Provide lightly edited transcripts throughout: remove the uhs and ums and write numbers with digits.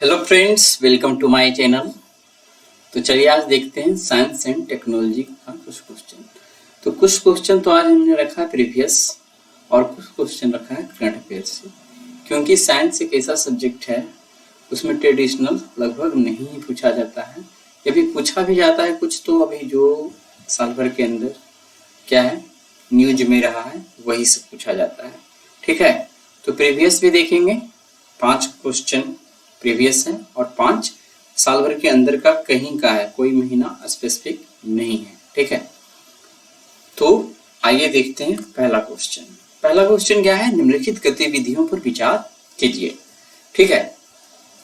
Hello friends, welcome to my channel. तो चलिए आज देखते हैं साइंस एंड टेक्नोलॉजी का कुछ क्वेश्चन। तो कुछ क्वेश्चन तो आज हमने रखा है प्रीवियस और कुछ क्वेश्चन रखा है करंट अफेयर से, क्योंकि साइंस एक ऐसा सब्जेक्ट है उसमें ट्रेडिशनल लगभग नहीं पूछा जाता है, या फिर पूछा भी जाता है कुछ तो अभी जो साल भर के अंदर क्या है न्यूज में रहा है वही सब पूछा जाता है। ठीक है, तो प्रीवियस भी देखेंगे, 5 क्वेश्चन प्रीवियस है और 5 साल भर के अंदर का कहीं का है, कोई महीना स्पेसिफिक नहीं है। ठीक है, तो आइए देखते हैं पहला क्वेश्चन। पहला क्वेश्चन क्या है, निम्नलिखित गतिविधियों पर विचार कीजिए। ठीक है,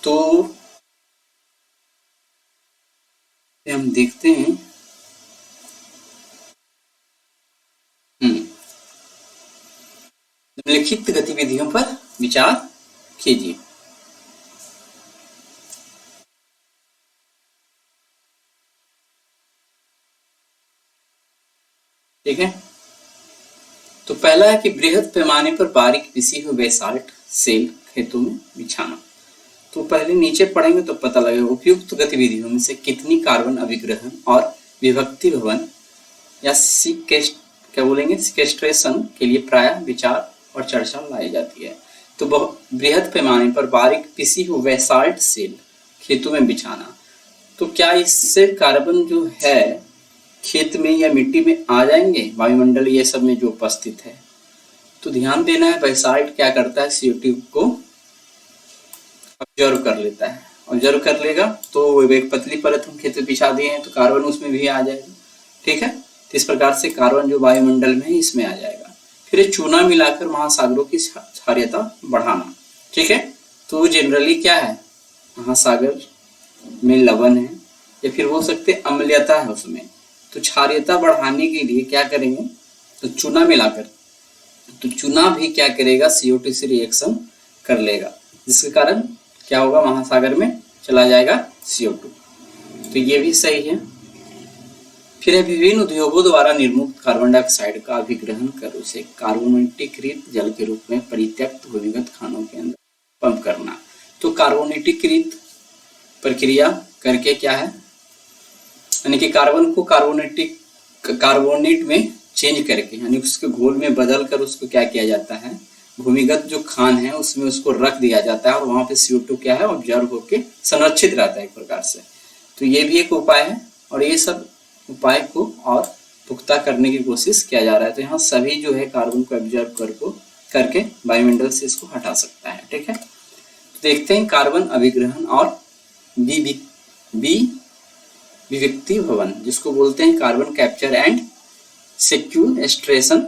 तो हम देखते हैं निम्नलिखित गतिविधियों पर विचार कीजिए। ठीक है, तो पहला है कि बृहद पैमाने पर बारीक पिसी हुई बेसाल्ट सेल खेतों में बिछाना। तो पहले नीचे पढ़ेंगे तो पता लगेगा उपयुक्त गतिविधियों में से कितनी कार्बन अभिग्रहण और विभक्ति भवन या क्या बोलेंगे सिक्वेस्ट्रेशन के लिए प्रायः विचार और चर्चा लाई जाती है। तो बृहद पैमाने पर बारीक पिसी हुई बेसाल्ट सेल खेतों में बिछाना, तो क्या इससे कार्बन जो है खेत में या मिट्टी में आ जाएंगे, वायुमंडल ये सब में जो उपस्थित है। तो ध्यान देना है, बेसाल्ट क्या करता है CO2 को ऑब्जर्व कर लेता है, ऑब्जर्व कर लेगा तो एक पतली परत हम खेत में बिछा दिए हैं तो कार्बन उसमें भी आ जाएगा। ठीक है, तो इस प्रकार से कार्बन जो वायुमंडल में है इसमें आ जाएगा। फिर चूना मिलाकर महासागरों की क्षारीयता बढ़ाना। ठीक है, तो जनरली क्या है, महासागर में लवण है या फिर हो सकते अम्लीयता है उसमें, तो क्षारीयता बढ़ाने के लिए क्या करेंगे, तो चूना मिलाकर, तो चूना भी क्या करेगा CO2 से रिएक्शन कर लेगा, जिसके कारण क्या होगा, महासागर में चला जाएगा CO2। तो ये भी सही है। फिर है विभिन्न उद्योगों द्वारा निर्मुक्त कार्बन डाइऑक्साइड का अभिग्रहण कर उसे कार्बोनेटीकृत जल के रूप में परित्यक्त भूमिगत खानों के अंदर पंप करना। तो कार्बोनेटीकृत प्रक्रिया करके क्या है, यानी कि कार्बन को कार्बोनेट में चेंज करके, यानी उसके घोल में बदल कर उसको क्या किया जाता है, भूमिगत जो खान है उसमें उसको रख दिया जाता है और वहां पे CO2 क्या है ऑब्जर्व होकर संरक्षित रहता है एक प्रकार से। तो ये भी एक उपाय है और ये सब उपाय को और पुख्ता करने की कोशिश किया जा रहा है। तो यहाँ सभी जो है कार्बन को ऑब्जर्व करके वायुमंडल से इसको हटा सकता है। ठीक है, तो देखते हैं कार्बन अभिग्रहण और विभक्ति भवन, जिसको बोलते हैं कार्बन कैप्चर एंड सेक्वेस्ट्रेशन।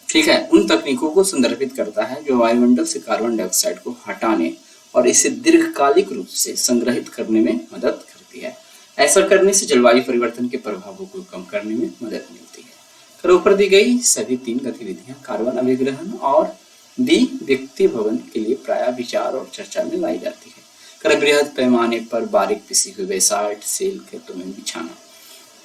ठीक है, उन तकनीकों को संदर्भित करता है जो वायुमंडल से कार्बन डाइऑक्साइड को हटाने और इसे दीर्घकालिक रूप से संग्रहित करने में मदद करती है। ऐसा करने से जलवायु परिवर्तन के प्रभावों को कम करने में मदद मिलती है। ऊपर दी गई सभी 3 गतिविधियां कार्बन अभिग्रहण और विभक्ति भवन के लिए प्रायः विचार और चर्चा में लाई जाती है। बृहद पैमाने पर बारीक पिसी हुई बेसाल्ट सेल खेतों में बिछाना,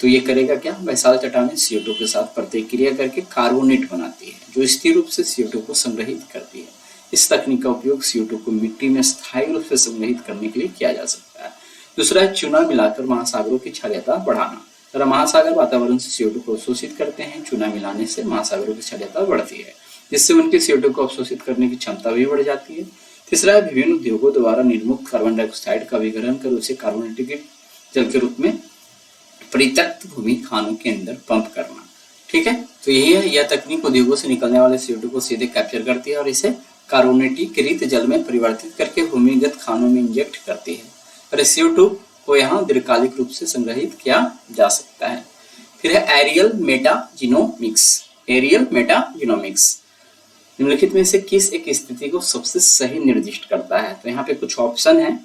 तो ये करेगा क्या, बेसाल्ट चट्टानें CO2 के साथ प्रतिक्रिया करके कार्बोनेट बनाती है जो स्थिर रूप से CO2 को संग्रहित करती है। इस तकनीक का उपयोग CO2 को मिट्टी में स्थायी रूप से संग्रहित करने के लिए किया जा सकता है। दूसरा है चूना मिलाकर महासागरों की क्षारीयता बढ़ाना। जरा महासागर वातावरण से CO2 को अवशोषित करते हैं, चूना मिलाने से महासागरों की क्षारीयता बढ़ती है, जिससे उनकी CO2 को अवशोषित करने की क्षमता भी बढ़ जाती है। तीसरा है विभिन्न उद्योगों द्वारा निर्मुक्त कार्बन डाइऑक्साइड का अभिग्रहण कर उसे कार्बोनेटेड जल के रूप में परित्यक्त भूमि खानों के अंदर पंप करना। ठीक है, तो यही है, यह तकनीक उद्योगों से निकलने वाले CO2 को सीधे कैप्चर करती है और इसे कार्बोनेटीकृत जल में परिवर्तित करके भूमिगत खानों में इंजेक्ट करती है और CO2 को यहाँ दीर्घकालिक रूप से संग्रहित किया जा सकता है। फिर है एरियल मेटाजिनोमिक्स। एरियल मेटाजिनोमिक्स निम्नलिखित में से किस एक स्थिति को सबसे सही निर्दिष्ट करता है। तो यहाँ पे कुछ ऑप्शन है।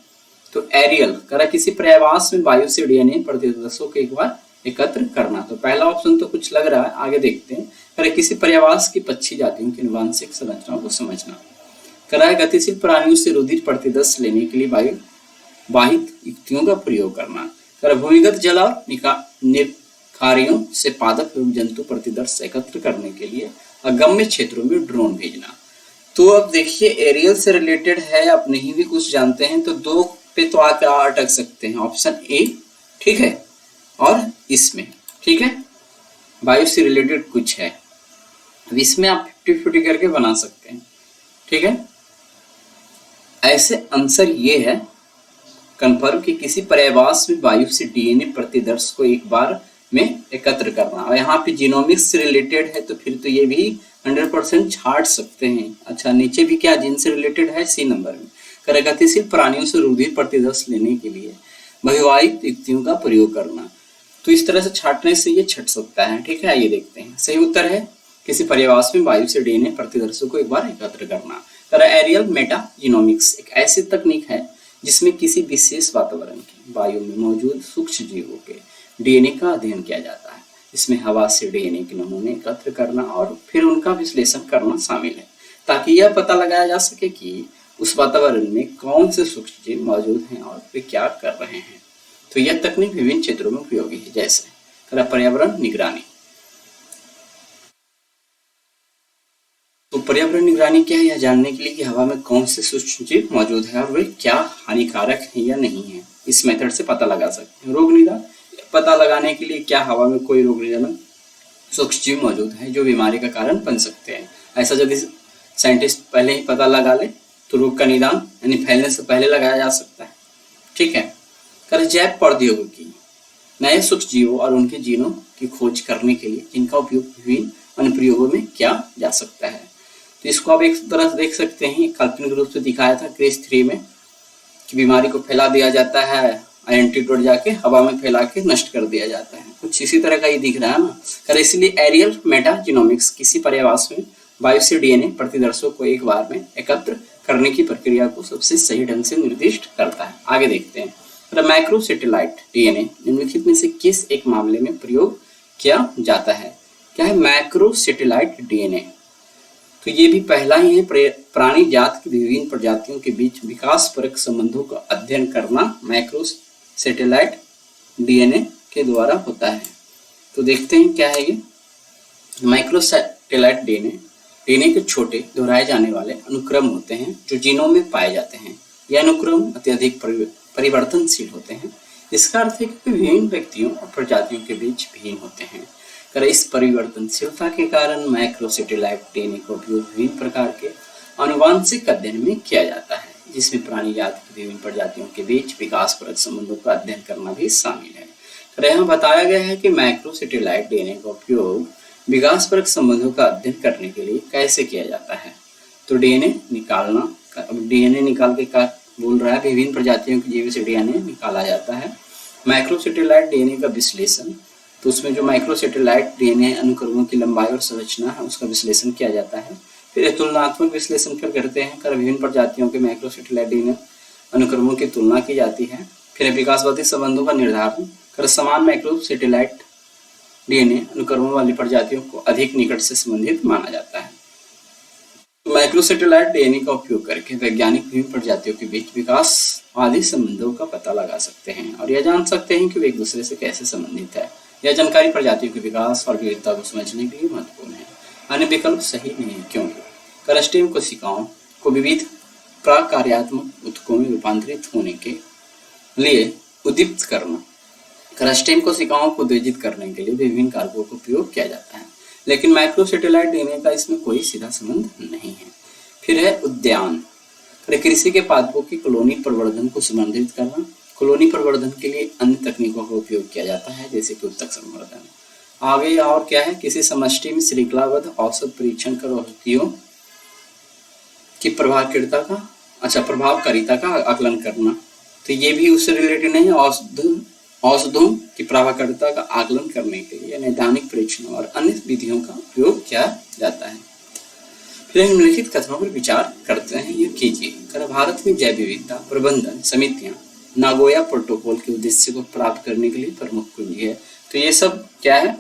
तो एरियल करा किसी पर्यायवास में वायु से DNA प्रतिदर्शों को एक बार एकत्र करना। तो पहला ऑप्शन तो कुछ लग रहा है, आगे देखते हैं। करा किसी पर्यायवास की पक्षी जातियों की आनुवंशिक संरचना को समझना। करा है गतिशील प्राणियों से रुधिर प्रतिदर्श लेने के लिए वायु वाहित युक्तियों का प्रयोग करना। करा भूमिगत जल और निकारियों से पादप एवं जंतु प्रतिदर्श एकत्र करने के लिए अगम्य क्षेत्रों में ड्रोन भेजना। तो अब देखिए एरियल से रिलेटेड है, आप नहीं भी कुछ जानते हैं तो 2 पे तो आप अटक सकते हैं, ऑप्शन ए, ठीक है, और इसमें, ठीक है, वायु से रिलेटेड कुछ है। अब इसमें आप 50-50 करके बना सकते हैं, ठीक है। ऐसे आंसर ये है कंफर्म कि किसी पर्यायवास में वायु से डीएनए प्रतिदर्श को एक बार में एकत्र करना, और यहाँ पे जीनोमिक्स से रिलेटेड है तो फिर तो ये भी 100% छाट सकते हैं। अच्छा, नीचे भी क्या जिन से रिलेटेड है, सी नंबर में गतिशील प्राणियों से रुधिर प्रतिदर्श लेने के लिए वैवाहिक युक्तियों का प्रयोग करना। तो इस तरह से छाटने से ये छट सकता है, ठीक है। आइए देखते हैं, सही उत्तर है किसी पर्यायवास में वायु से डीएनए प्रतिदर्शों को एक बार एकत्र करना। एरियल मेटाजीनोमिक्स एक ऐसी तकनीक है जिसमें किसी विशेष वातावरण के वायु में मौजूद सूक्ष्म जीवों के डीएनए का अध्ययन किया जाता है। इसमें हवा से डीएनए के नमूने एकत्र करना और फिर उनका विश्लेषण करना शामिल है, ताकि यह पता लगाया जा सके कि उस वातावरण में कौन से सूक्ष्म जीव मौजूद हैं और वे क्या कर रहे हैं। तो यह तकनीक विभिन्न क्षेत्रों में उपयोगी है, जैसे पर्यावरण निगरानी। तो पर्यावरण निगरानी क्या है, यह जानने के लिए कि हवा में कौन से सूक्ष्म जीव मौजूद है और वे क्या हानिकारक है या नहीं है, इस मेथड से पता लगा सकते हैं। रोग निदान, पता लगाने के लिए क्या हवा में कोई रोग निदान सूक्ष्म जीव मौजूद है जो बीमारी का कारण बन सकते हैं। ऐसा यदि साइंटिस्ट पहले ही पता लगा ले तो रोग का निदान यानी फैलने से पहले लगाया जा सकता है, ठीक है। जैव प्रौद्योगिकी, नए सूक्ष्म जीवों और उनके जीनों की खोज करने के लिए जिनका उपयोग विभिन्न अनुप्रयोगों में किया जा सकता है। तो इसको आप एक तरह से देख सकते हैं, काल्पनिक रूप से दिखाया था केस 3 में कि बीमारी को फैला दिया जाता है, एंटीडोट जाके हवा में फैला के नष्ट कर दिया जाता है, कुछ इसी तरह का ही दिख रहा है ना। इसलिए एरियल मेटाजीनोमिक्स किसी पर्यायवास में वायु से डीएनए प्रतिदर्शों को एक बार में एकत्र करने की प्रक्रिया को सबसे सही ढंग से निर्दिष्ट करता है। आगे देखते हैं, माइक्रो सैटेलाइट डीएनए निम्नलिखित में से किस एक मामले में प्रयोग किया जाता है। क्या है माइक्रो सैटेलाइट डीएनए? तो ये भी पहला ही है, प्राणी जात की विभिन्न प्रजातियों के बीच विकासपरक संबंधों का अध्ययन करना माइक्रो सैटेलाइट डीएनए के द्वारा होता है। तो देखते हैं क्या है ये माइक्रो सैटेलाइट डीएनए के छोटे दोहराए जाने वाले अनुक्रम होते हैं जो जीनों में पाए जाते हैं। यह अनुक्रम अत्यधिक परिवर्तनशील होते हैं। इसका अर्थ है कि विभिन्न व्यक्तियों और प्रजातियों के बीच भिन्न होते हैं। इस परिवर्तनशीलता के कारण माइक्रो सैटेलाइट डीएनए का उपयोग विभिन्न प्रकार के आनुवांशिक अध्ययन में किया जाता है, जिसमें प्राणी जाति की विभिन्न प्रजातियों के बीच विकासपरक संबंधों का अध्ययन करना भी शामिल है। यहाँ बताया गया है कि माइक्रो सैटेलाइट डीएनए का उपयोग विकासपरक संबंधों का अध्ययन करने के लिए कैसे किया जाता है। तो डीएनए निकालना, डीएनए निकाल के क्या बोल रहा है, विभिन्न प्रजातियों के जीव से डीएनए निकाला जाता है। माइक्रो सैटेलाइट डीएनए का विश्लेषण, तो उसमें जो माइक्रो सैटेलाइट डीएनए अनुक्रमों की लंबाई और संरचना है उसका विश्लेषण किया जाता है। फिर तुलनात्मक विश्लेषण फिर करते हैं, विभिन्न प्रजातियों के माइक्रो सैटेलाइट डीएनए अनुक्रमों की तुलना की जाती है। फिर विकासवादी संबंधों का निर्धारण कर समान माइक्रो सैटेलाइट डीएनए अनुक्रमों वाली प्रजातियों को अधिक निकट से संबंधित माना जाता है। माइक्रो सैटेलाइट डीएनए का उपयोग करके वैज्ञानिक विभिन्न प्रजातियों के बीच विकासवादी संबंधों का पता लगा सकते हैं और यह जान सकते हैं कि वे एक दूसरे से कैसे संबंधित है। यह जानकारी प्रजातियों के विकास और विविधता को समझने के लिए महत्वपूर्ण है। अन्य विकल्प सही नहीं है, क्योंकि स्टेम कोशिकाओं को विविध प्रकार्यात्मक ऊतकों में रूपांतरित होने के लिए उद्दीप्त करना, स्टेम कोशिकाओं को उत्तेजित करने के लिए विभिन्न कारकों का उपयोग किया जाता है, लेकिन माइक्रो सैटेलाइट डीएनए का इसमें कोई सीधा संबंध नहीं है। फिर है उद्यान, कृषि के पादपों की कॉलोनी प्रवर्धन को संवर्धित करना। कॉलोनी प्रवर्धन के लिए अन्य तकनीकों का उपयोग किया जाता है, जैसे कि उत्तक संवर्धन। आगे और क्या है, किसी समष्टि में श्रृंखलाबद्ध औसत परीक्षण कर औषधियों की प्रभावकारिता का आकलन करना। तो ये भी उससे रिलेटेड नहीं है। औषधों की प्रभावकारिता का आकलन करने के लिए नैदानिक परीक्षणों और अन्य विधियों का उपयोग किया जाता है। फिर निम्नलिखित कथनों पर विचार करते हैं, ये कीजिए। भारत में जैव विविधता प्रबंधन समितियां नागोया प्रोटोकॉल के उद्देश्य को प्राप्त करने के लिए प्रमुख कुंजी है। तो ये सब क्या है,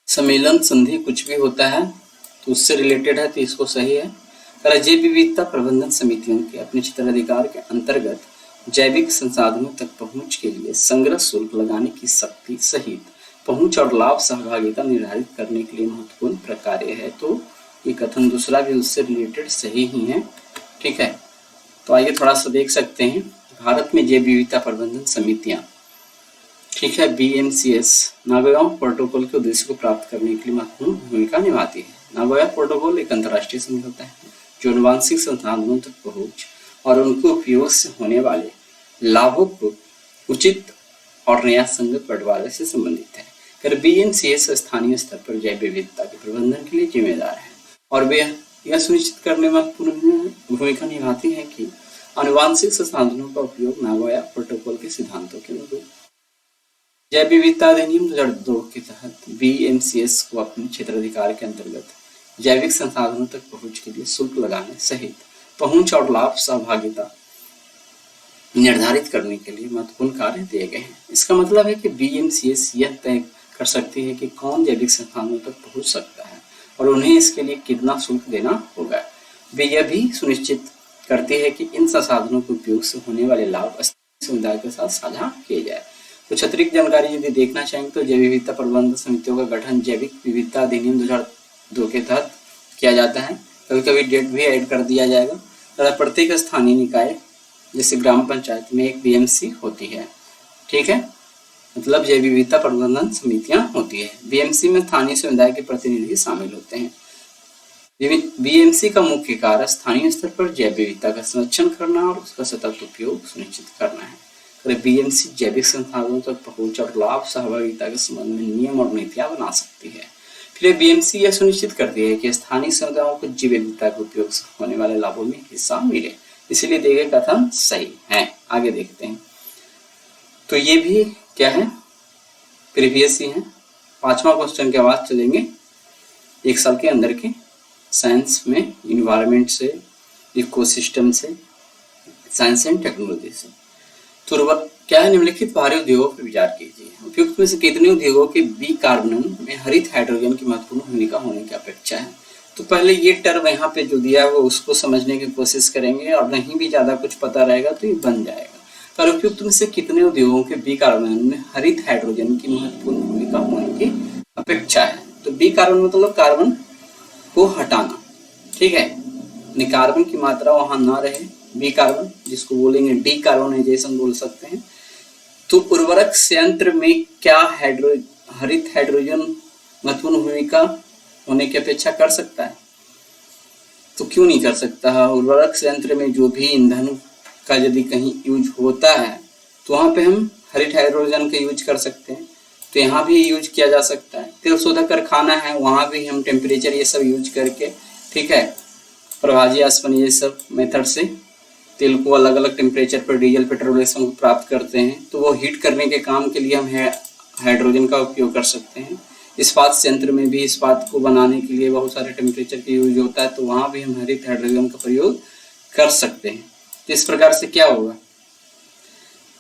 सम्मेलन संधि कुछ भी होता है तो उससे रिलेटेड है, तो इसको सही है। जैव विविधता प्रबंधन समितियों के अपने क्षेत्राधिकार के अंतर्गत जैविक संसाधनों तक पहुंच के लिए संग्रह शुल्क लगाने की शक्ति सहित पहुंच और लाभ सहभागिता निर्धारित करने के लिए महत्वपूर्ण प्रक्रिया है। तो ये कथन दूसरा भी उससे रिलेटेड सही ही है, ठीक है। तो आइए थोड़ा सा देख सकते हैं। भारत में जैव विविधता प्रबंधन समितियां, ठीक है, BMCS, नागोया प्रोटोकॉल के उद्देश्य को प्राप्त करने के लिए महत्वपूर्ण भूमिका निभाती है। नागोया प्रोटोकॉल एक अंतर्राष्ट्रीय समझौता है जो आनुवांशिक संसाधनों तक पहुंच और उनके उपयोग से होने वाले लाभों को उचित और न्यायसंगत बंटवारे से संबंधित है। कर BMCS स्थानीय स्तर पर जैव विविधता के प्रबंधन के लिए जिम्मेदार है और वे यह सुनिश्चित करने में महत्वपूर्ण भूमिका निभाती है कि आनुवांशिक संसाधनों का उपयोग नागोया प्रोटोकॉल के सिद्धांतों के अनुरूप। जैव विविधता अधिनियम 2002 के तहत BMCS को अपने क्षेत्राधिकार के अंतर्गत जैविक संसाधनों तक पहुंच के लिए शुल्क लगाने सहित पहुंच और लाभ सहभागिता निर्धारित करने के लिए महत्वपूर्ण कार्य दिए गए हैं। इसका मतलब है कि BMCS यह तय कर सकती है कि कौन जैविक संसाधनों तक पहुंच सकता है और उन्हें इसके लिए कितना शुल्क देना होगा। वे यह भी सुनिश्चित करती है कि इन संसाधनों के उपयोग से होने वाले लाभ स्थानीय समुदाय के साथ साझा किए जाए। कुछ अतिरिक्त जानकारी यदि देखना चाहेंगे तो जैव विविधता प्रबंधन समितियों का गठन जैविक विविधता अधिनियम 2002 के तहत किया जाता है। कभी कभी डेट भी ऐड कर दिया जाएगा तथा प्रत्येक स्थानीय निकाय जैसे ग्राम पंचायत में एक BMC होती है, ठीक है, मतलब जैव विविधता प्रबंधन समितियां होती है। BMC में स्थानीय समुदाय के प्रतिनिधि शामिल होते हैं। BMC का मुख्य कार्य स्थानीय स्तर पर जैव विविधता का संरक्षण करना और उसका सतत उपयोग सुनिश्चित करना है। BMC जैविक संसाधनों तक पहुंच और लाभ सहभागिता के संबंध में नियम और नीतियां बना सकती है। फिर BMC यह सुनिश्चित करती है कि स्थानीय समुदायों को जैव विविधता के उपयोग से होने वाले लाभों में हिस्सा मिले। इसीलिए दिए गए कथन सही है। आगे देखते हैं। तो ये भी क्या है, प्रीवियस ही है। 5वां क्वेश्चन के बाद चलेंगे 1 साल के अंदर के साइंस में, इन्वायरमेंट से, इकोसिस्टम से, साइंस एंड टेक्नोलॉजी से। तो क्या है, निम्नलिखित भारी उद्योगों पर विचार कीजिए। उपयुक्त में से कितने उद्योगों के बीकार्बोनेशन में हरित हाइड्रोजन की महत्वपूर्ण भूमिका होने की अपेक्षा है। तो पहले ये टर्म यहाँ पे जो दिया है वो उसको समझने की कोशिश करेंगे और नहीं भी ज्यादा कुछ पता रहेगा तो ये बन जाएगा। पर उपयुक्त में से कितने उद्योगों के बीकार्बोनेशन में हरित हाइड्रोजन की महत्वपूर्ण भूमिका होने की अपेक्षा है। तो बीकार्बन मतलब कार्बन को हटाना, ठीक है, कार्बन की मात्रा वहां ना रहे, बीकार्बन जिसको बोलेंगे डीकार्बोनाइजेशन बोल सकते हैं। तो उर्वरक संयंत्र में क्या हरित हाइड्रोजन महत्वपूर्ण भूमिका होने की अपेक्षा कर सकता है? तो क्यों नहीं कर सकता है। उर्वरक संयंत्र में जो भी ईंधन का यदि कहीं यूज होता है तो वहां पे हम हरित हाइड्रोजन का यूज कर सकते हैं। तो यहाँ भी यूज किया जा सकता है। तेल शोधक कारखाना है, वहां भी हम टेम्परेचर ये सब यूज करके, ठीक है, प्रभाजी आसवन ये सब मेथड से तेल को अलग अलग टेम्परेचर पर डीजल पेट्रोल ये सब प्राप्त करते हैं। तो वो हीट करने के काम के लिए हम हाइड्रोजन का उपयोग कर सकते हैं। इस्पात संयंत्र में भी इस्पात को बनाने के लिए बहुत सारे टेम्परेचर का यूज होता है, तो वहां भी हम हरित हाइड्रोजन का प्रयोग कर सकते हैं। तो इस प्रकार से क्या होगा,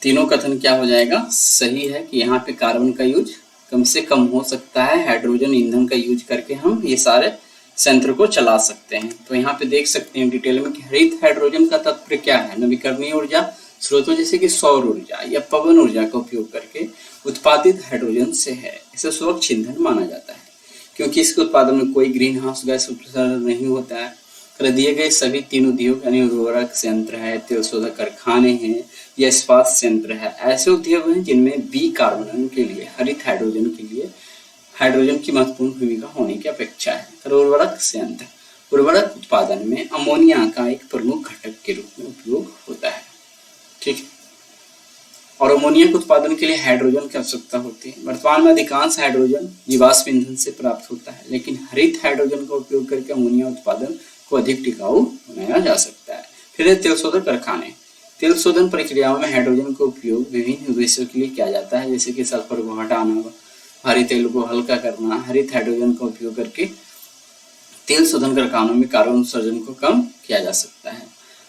तीनों कथन क्या हो जाएगा, सही है कि यहाँ पे कार्बन का यूज कम से कम हो सकता है। हाइड्रोजन ईंधन का यूज करके हम ये सारे संयंत्र को चला सकते हैं। तो यहाँ पे देख सकते हैं डिटेल में कि हरित हाइड्रोजन का तात्पर्य क्या है। नवीकरणीय ऊर्जा स्रोतों जैसे कि सौर ऊर्जा या पवन ऊर्जा का उपयोग करके उत्पादित हाइड्रोजन से है। इसे स्वच्छ ईंधन माना जाता है क्योंकि इसके उत्पादन में कोई ग्रीन हाउस गैस उत्सर्जन नहीं होता है। कर दिए गए सभी 3 उद्योग यानी उर्वरक संयंत्र है, तेल शोधक कारखाने हैं या इस्पात संयंत्र है, ऐसे उद्योग हैं जिनमें बीकार्बोनेशन के लिए, हरित हाइड्रोजन के लिए हाइड्रोजन की महत्वपूर्ण भूमिका होने की अपेक्षा है। तो उर्वरक संयंत्र उर्वरक उत्पादन में अमोनिया का एक प्रमुख घटक के रूप में उपयोग होता है, ठीक है, और अमोनिया के उत्पादन के लिए हाइड्रोजन की आवश्यकता होती है। वर्तमान में अधिकांश हाइड्रोजन जीवाश्म ईंधन से प्राप्त होता है, लेकिन हरित हाइड्रोजन का उपयोग करके अमोनिया उत्पादन को अधिक टिकाऊ बनाया जा सकता है। फिर है तेल शोधन कारखाने। तेल शोधन प्रक्रियाओं में हाइड्रोजन का उपयोग विभिन्न उद्देश्यों के लिए किया जाता है, जैसे कि सल्फर को हटाना, भारी तेल को हल्का करना। हरित हाइड्रोजन का उपयोग करके तेल शोधन कारखानों में कार्बन उत्सर्जन को कम किया जा सकता है।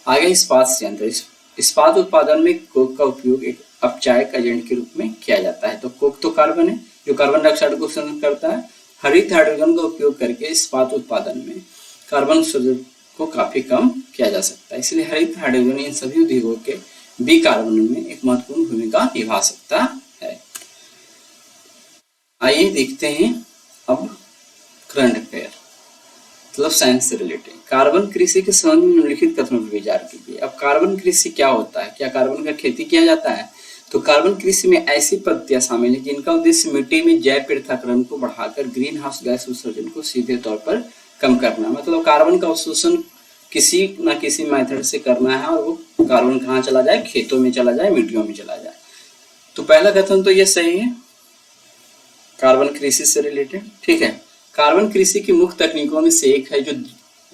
आगे इस्पात संयंत्र। इस्पात उत्पादन में कोक का उपयोग एक अपचायक एजेंट के रूप में किया जाता है। तो कोक तो कार्बन है जो कार्बन डाइऑक्साइड को उत्सर्जन करता है। हरित हाइड्रोजन का उपयोग करके इस्पात उत्पादन में कार्बन उत्सर्जन को काफी कम किया जा सकता है। इसलिए हरित हाइड्रोजन इन सभी उद्योगों के बीकार्बोनेशन में एक महत्वपूर्ण भूमिका निभा सकता है। आइए देखते हैं अब करंट अफेयर। मतलब साइंस से रिलेटेड। कार्बन कृषि के संबंध में निम्नलिखित कथनों पर विचार कीजिए। अब कार्बन कृषि क्या होता है, क्या कार्बन का खेती किया जाता है? तो कार्बन कृषि में ऐसी पद्धतियां शामिल हैं जिनका उद्देश्य मिट्टी में जैव पृथक्करण को बढ़ाकर ग्रीन हाउस गैस उत्सर्जन को सीधे तौर पर कम करना। मतलब कार्बन का अवशोषण किसी न किसी मेथड से करना है, और वो कार्बन कहाँ चला जाए, खेतों में चला जाए, मिट्टियों में चला जाए। तो पहला कथन तो ये सही है कार्बन कृषि से रिलेटेड। ठीक है, कार्बन कृषि की मुख्य तकनीकों में से एक है जो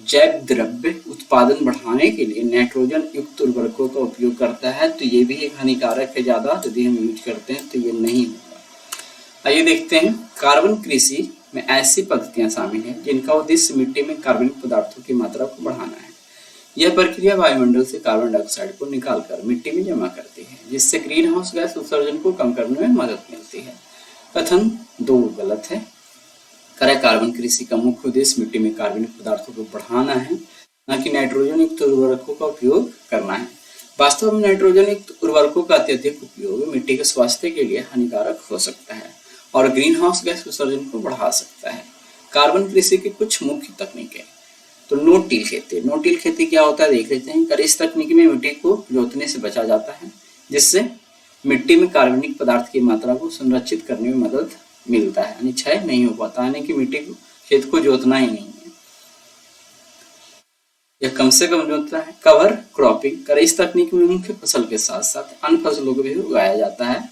जैव द्रव्य उत्पादन बढ़ाने के लिए नाइट्रोजन युक्त उर्वरकों का उपयोग करता है। तो ये भी एक हानिकारक है, ज्यादा यदि हम यूज करते हैं तो ये नहीं होगा। आइए देखते हैं, कार्बन कृषि में ऐसी पद्धतियां शामिल हैं जिनका उद्देश्य मिट्टी में कार्बनिक पदार्थों की मात्रा को बढ़ाना है। यह प्रक्रिया वायुमंडल से कार्बन डाइऑक्साइड को निकालकर मिट्टी में जमा करती है, जिससे ग्रीन हाउस गैस उत्सर्जन को कम करने में मदद मिलती है। कथन 2 गलत है। कार्बन कृषि का मुख्य उद्देश्य मिट्टी में कार्बनिक पदार्थों को बढ़ाना है, न कि नाइट्रोजन युक्त उर्वरकों का उपयोग करना है। वास्तव में नाइट्रोजन युक्त उर्वरकों का अत्यधिक उपयोग मिट्टी के स्वास्थ्य के लिए हानिकारक हो सकता है और ग्रीन हाउस गैस उत्सर्जन को बढ़ा सकता है। कार्बन कृषि की कुछ मुख्य तकनीकें, तो नो टिल खेती। नो टिल खेती क्या होता है देख लेते हैं। इस तकनीक में मिट्टी को जोतने से बचा जाता है, जिससे मिट्टी में कार्बनिक पदार्थ की मात्रा को संरक्षित करने में मदद मिलता है, यानी क्षय नहीं हो पाता, यानी कि मिट्टी को, खेत को जोतना ही नहीं है, यह कम से कम जोतता है। कवर क्रॉपिंग, इस तकनीक में मुख्य फसल के साथ साथ अन्य फसलों को भी उगाया जाता है,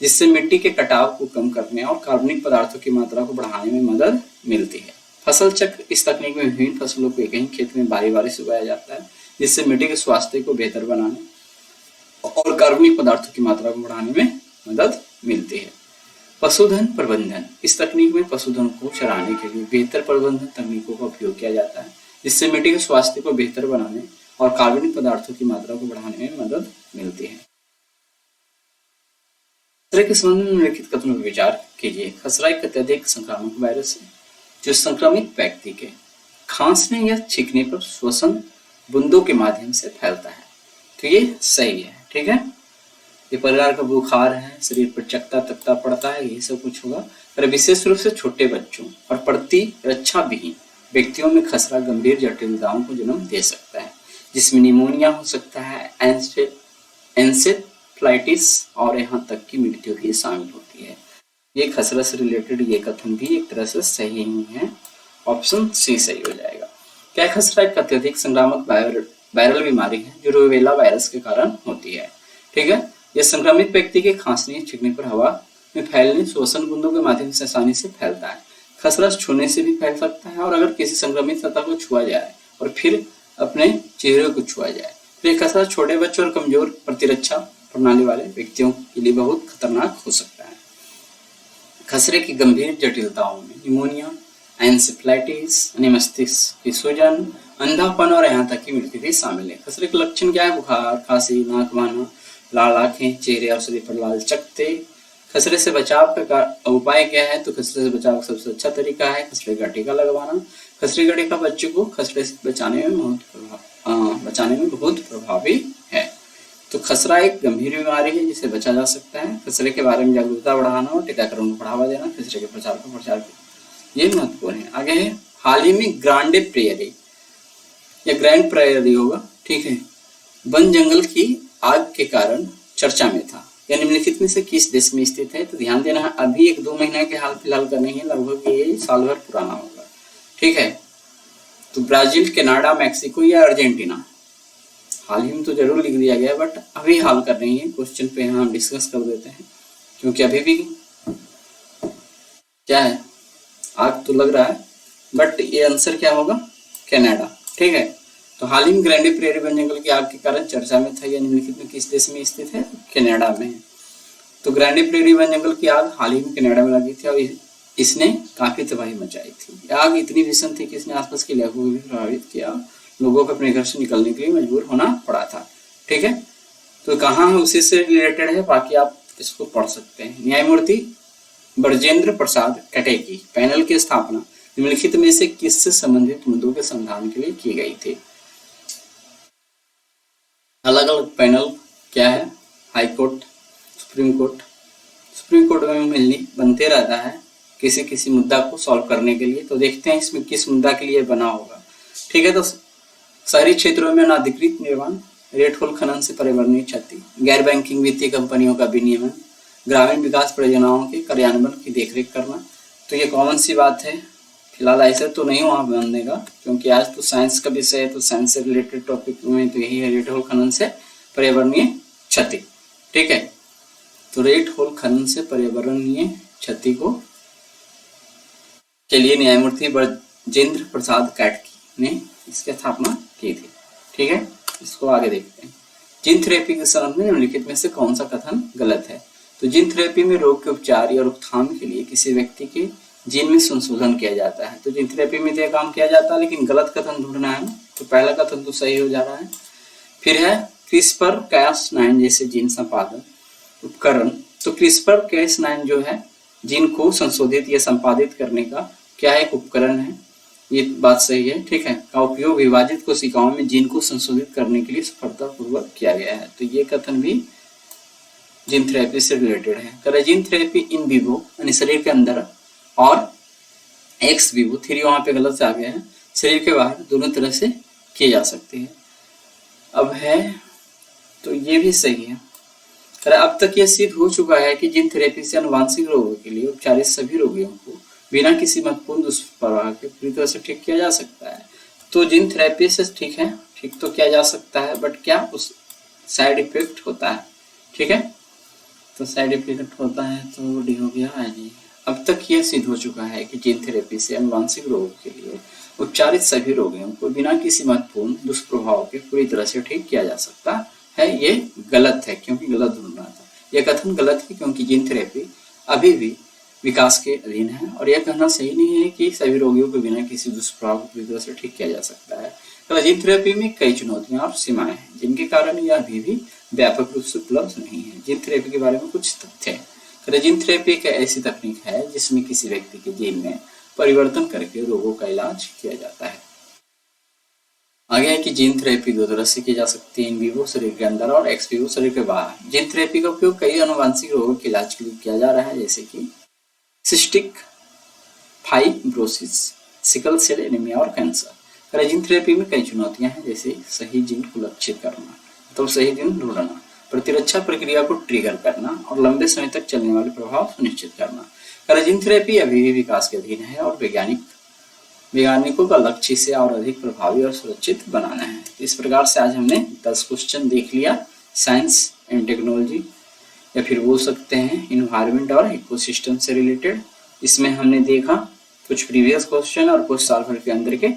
जिससे मिट्टी के कटाव को कम करने और कार्बनिक पदार्थों की मात्रा को बढ़ाने में मदद मिलती है। फसल चक्र, इस तकनीक में विभिन्न फसलों को एक ही खेत में बारी बारी से उगाया जाता है, जिससे मिट्टी के स्वास्थ्य को बेहतर बनाने और कार्बनिक पदार्थों की मात्रा को बढ़ाने में मदद मिलती है। पशुधन प्रबंधन, इस तकनीक में पशुधन को चराने के लिए बेहतर प्रबंधन तकनीकों का उपयोग किया जाता है, जिससे मिट्टी के स्वास्थ्य को बेहतर बनाने और कार्बनिक पदार्थों की मात्रा को बढ़ाने में मदद मिलती है। खसरे के संबंध में निम्नलिखित कथनों पर विचार कीजिए। खसरा एक अत्यधिक संक्रामक वायरस है जो संक्रमित व्यक्ति के खांसने या छींकने पर श्वसन बूंदों के माध्यम से फैलता है। तो ये सही है। ठीक है, ये परिवार का बुखार है, शरीर पर चकता तकता पड़ता है, यही सब कुछ होगा। पर विशेष रूप से छोटे बच्चों और प्रतिरक्षा विहीन व्यक्तियों में खसरा गंभीर जटिलताओं को जन्म दे सकता है, जिसमें निमोनिया हो सकता है, एंसेफ्लाइटिस और यहाँ तक की मृत्यु भी शामिल होती है। ये खसरा से रिलेटेड ये कथन भी एक तरह से सही नहीं है, ऑप्शन सी सही हो जाएगा। क्या खसरा एक अत्यधिक संक्रामक वायरल बीमारी है जो रूबेला वायरस के कारण होती है। ठीक है, यह संक्रमित व्यक्ति के खांसने छींकने पर हवा में फैलने श्वसन बूंदों के माध्यम से आसानी से फैलता है। खसरा छूने से भी फैल सकता है, और अगर किसी संक्रमित सतह को छुआ जाए और फिर अपने चेहरे को छुआ जाए तो यह खसरा छोटे बच्चों और कमजोर प्रतिरक्षा प्रणाली वाले व्यक्तियों के लिए बहुत खतरनाक हो सकता है। खसरे की गंभीर जटिलताओं में निमोनिया, एंसेफ्लाइटिस यानी मस्तिष्क की सूजन, अंधापन और यहाँ तक की मृत्यु भी शामिल है। खसरे के लक्षण क्या है? बुखार, खांसी, नाक बहना, लाल आंखें, चेहरे और शरीर पर लाल चकत्ते। खसरे से बचाव का उपाय क्या है? तो खसरे से बचाव का सबसे अच्छा तरीका है खसरे का टीका लगवाना। खसरे का टीका बच्चे को खसरे से बचाने में बहुत प्रभावी है। तो खसरा एक गंभीर बीमारी है जिसे बचा जा सकता है। खसरे के बारे में जागरूकता बढ़ाना और टीकाकरण को बढ़ावा देना, खसरे के प्रचार ये महत्वपूर्ण है। आगे है, हाल ही में ग्रांडे प्रेयरी या ग्रैंड प्रेयरी होगा, ठीक है, वन जंगल की आग के कारण चर्चा में था। यह निम्नलिखित में से किस देश में स्थित है? तो ध्यान देना है, अभी 1-2 महीने के हाल फिलहाल का नहीं है, लगभग ये साल भर पुराना होगा। ठीक है, तो ब्राजील, कनाडा, मैक्सिको या अर्जेंटीना? हाल ही में तो जरूर लिख दिया गया, बट अभी हाल कर रही है क्वेश्चन पे यहाँ हम डिस्कस कर देते हैं, क्योंकि अभी भी क्या है, आग तो लग रहा है, बट ये आंसर क्या होगा? कनाडा। ठीक है, तो हाल ही में ग्रैंडे प्रेयरी वन जंगल की आग के कारण चर्चा में था। यह निम्नलिखित में किस देश में स्थित है? कनाडा में। तो ग्रैंडे प्रेयरी वन जंगल की आग हाल ही में कनाडा में लगी थी और इसने काफी तबाही मचाई थी। आग इतनी भीषण थी कि इसने आसपास के इलाकों को भी प्रभावित किया, लोगों को अपने घर से निकलने के लिए मजबूर होना पड़ा था। ठीक है, तो कहाँ है उसी से रिलेटेड है, बाकी आप इसको पढ़ सकते हैं। न्यायमूर्ति ब्रजेंद्र प्रसाद कटेकी पैनल की स्थापना निम्नलिखित में से किससे संबंधित मुद्दों के समाधान के लिए की गई थी? अलग अलग पैनल क्या है? High court, supreme court. Supreme court में मिलनी बनते रहता है, किसी किसी मुद्दा को सॉल्व करने के लिए। तो देखते हैं इसमें किस मुद्दा के लिए बना होगा। ठीक है, तो शहरी क्षेत्रों में अनाधिकृत निर्माण, रेत होल खनन से पर्यावरणीय क्षति, गैर बैंकिंग वित्तीय कंपनियों का विनियमन, ग्रामीण विकास परियोजनाओं के कार्यान्वयन की देखरेख करना। तो ये कॉमन सी बात है, फिलहाल ऐसे तो नहीं वहाँ बनेगा क्योंकि आज तो साइंस का विषय है, तो साइंस से रिलेटेड टॉपिक में तो यही है, रेत होल खनन से पर्यावरणीय क्षति। ठीक है, तो रेत होल खनन से पर्यावरणीय क्षति को के लिए न्यायमूर्ति ब्रजेंद्र प्रसाद कैटकी ने इसकी स्थापना की थी। ठीक है, इसको आगे देखते हैं। जीन थेरेपी के संबंध में निम्नलिखित में से कौन सा कथन गलत है? तो जीन थेरेपी में रोग के उपचार या रोकथाम के लिए किसी व्यक्ति के जीन में संशोधन किया जाता है। तो जीन थेरेपी में यह काम किया जाता है, लेकिन गलत कथन ढूंढना है ना, तो पहला कथन तो सही हो जा रहा है। फिर है क्रिस्पर Cas9 जैसे जीन संपादन उपकरण। तो क्रिस्पर Cas9 जो है जीन को संशोधित या संपादित करने का क्या एक उपकरण है, ये बात सही है। ठीक है, का उपयोग विभाजित कोशिकाओं में जीन को संशोधित करने के लिए सफलतापूर्वक किया गया है। तो ये कथन भी जीन थेरेपी से रिलेटेड है। जीन थेरेपी इन विवो यानी शरीर के अंदर और एक्स विवो, थ्री वहां पे गलत से आ गया है, शरीर के बाहर दोनों तरह से किए जा सकते हैं। अब है तो ये भी सही है। अब तक यह सिद्ध हो चुका है कि जीन थेरेपी से आनुवांशिक रोगों के लिए उपचारित सभी रोगियों को बिना किसी महत्वपूर्ण दुष्प्रभाव के पूरी तरह से ठीक किया जा सकता है। तो जीन थेरेपी से ठीक है, ठीक तो किया जा सकता है, बट क्या उस साइड इफेक्ट होता है। ठीक है, तो साइड इफेक्ट होता है तो डी हो गया है जी। अब तक यह सिद्ध हो चुका है कि जीन थेरेपी से आनुवांशिक रोगों के लिए उपचारित सभी रोगियों को बिना किसी महत्वपूर्ण दुष्प्रभाव के पूरी तरह से ठीक किया जा सकता है। ये गलत है क्योंकि गलत ढूंढना था। यह कथन गलत है क्योंकि जीन थेरेपी अभी भी विकास के अधीन है और यह कहना सही नहीं है कि सभी रोगियों को बिना किसी दुष्प्रभाव को पूरी तरह से ठीक किया जा सकता है। तो जीन थेरेपी में कई चुनौतियां और सीमाएं हैं जिनके कारण यह अभी भी व्यापक रूप से उपलब्ध नहीं है। जीन थेरेपी के बारे में कुछ तथ्य है। जीन थेरेपी एक ऐसी तकनीक है जिसमें किसी व्यक्ति के जीन में परिवर्तन करके रोगों का इलाज किया जाता है। आगे है कि जीन थेरेपी दो तरह से की जा सकती है, इन विवो शरीर के अंदर और एक्स विवो शरीर के बाहर। जीन थेरेपी का उपयोग कई आनुवंशिक रोगों के इलाज के लिए किया जा रहा है, जैसे कि cystic fibrosis, sickle cell anaemia और कैंसर। जीन थेरेपी में कई चुनौतियां हैं, जैसे सही जीन को लक्षित करना, तो सही जीन ढूंढना, प्रतिरक्षा प्रक्रिया को ट्रिगर करना और लंबे समय तक चलने वाले प्रभाव सुनिश्चित करना। जीन थेरेपी अभी भी विकास के अधीन है और वैज्ञानिकों का लक्ष्य इसे और अधिक प्रभावी और सुरक्षित बनाना है। इस प्रकार से आज हमने 10 क्वेश्चन देख लिया साइंस एंड टेक्नोलॉजी, या फिर बोल सकते हैं इन्वायरमेंट और इकोसिस्टम से रिलेटेड। इसमें हमने देखा कुछ प्रीवियस क्वेश्चन और कुछ साल भर के अंदर के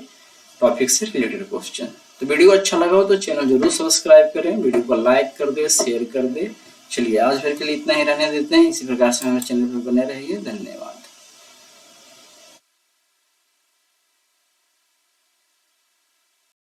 टॉपिक से रिलेटेड क्वेश्चन। तो वीडियो अच्छा लगा हो तो चैनल जरूर सब्सक्राइब करें, वीडियो को लाइक कर दे, शेयर कर दे। चलिए आज भर के लिए इतना ही रहने देते हैं। इसी प्रकार से हमारे चैनल पर बने रहिए। धन्यवाद।